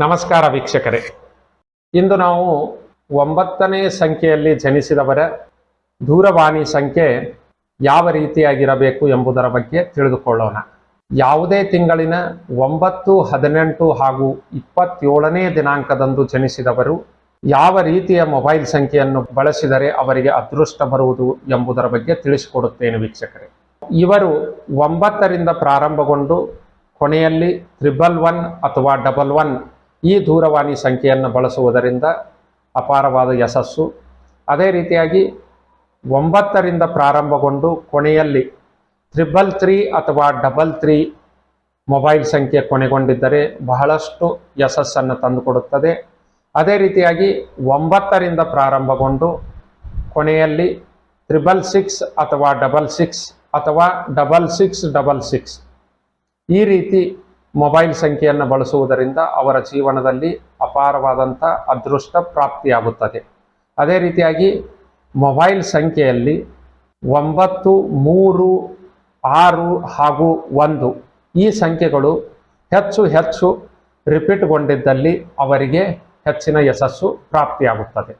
ನಮಸ್ಕಾರ ವೀಕ್ಷಕರೇ, ಇಂದು ನಾವು 9ನೇ ಸಂಖ್ಯೆಯಲ್ಲಿ ಜನಿಸಿದವರ ದೂರವಾಣಿ ಸಂಖ್ಯೆ ಯಾವ ರೀತಿಯಾಗಿರಬೇಕು ಎಂಬುದರ ಬಗ್ಗೆ ತಿಳಿದುಕೊಳ್ಳೋಣ. ಯಾವುದೇ ತಿಂಗಳಿನ 9, 18 ಹಾಗೂ 27ನೇ ದಿನಾಂಕದಂದು ಜನಿಸಿದವರು ಯಾವ ರೀತಿಯ ಮೊಬೈಲ್ ಸಂಖ್ಯೆಯನ್ನು ಬಳಸಿದರೆ ಅವರಿಗೆ ಅದೃಷ್ಟ ಬರುವುದು ಎಂಬುದರ ಬಗ್ಗೆ ತಿಳಿಸಿಕೊಡುತ್ತೇನೆ ವೀಕ್ಷಕರೇ. ಇವರು 9ರಿಂದ ಪ್ರಾರಂಭಗೊಂಡು ಕೊನೆಯಲ್ಲಿ 111 ಅಥವಾ 11 ಈ ದೂರವಾಣಿ ಸಂಖ್ಯೆಯನ್ನು ಬಳಸುವುದರಿಂದ ಅಪಾರವಾದ ಯಶಸ್ಸು. ಅದೇ ರೀತಿಯಾಗಿ 9ರಿಂದ ಪ್ರಾರಂಭಗೊಂಡು ಕೊನೆಯಲ್ಲಿ 333 ಅಥವಾ 33 ಮೊಬೈಲ್ ಸಂಖ್ಯೆ ಕೊನೆಗೊಂಡಿದ್ದರೆ ಬಹಳಷ್ಟು ಯಶಸ್ಸನ್ನು ತಂದುಕೊಡುತ್ತದೆ. ಅದೇ ರೀತಿಯಾಗಿ 9ರಿಂದ ಪ್ರಾರಂಭಗೊಂಡು ಕೊನೆಯಲ್ಲಿ 666 ಅಥವಾ 66 ಅಥವಾ 6666 ಈ ರೀತಿ ಮೊಬೈಲ್ ಸಂಖ್ಯೆಯನ್ನು ಬಳಸುವುದರಿಂದ ಅವರ ಜೀವನದಲ್ಲಿ ಅಪಾರವಾದಂಥ ಅದೃಷ್ಟ ಪ್ರಾಪ್ತಿಯಾಗುತ್ತದೆ. ಅದೇ ರೀತಿಯಾಗಿ ಮೊಬೈಲ್ ಸಂಖ್ಯೆಯಲ್ಲಿ 9, 3, 6 ಹಾಗೂ 1 ಈ ಸಂಖ್ಯೆಗಳು ಹೆಚ್ಚು ರಿಪೀಟ್ಗೊಂಡಿದ್ದಲ್ಲಿ ಅವರಿಗೆ ಹೆಚ್ಚಿನ ಯಶಸ್ಸು ಪ್ರಾಪ್ತಿಯಾಗುತ್ತದೆ.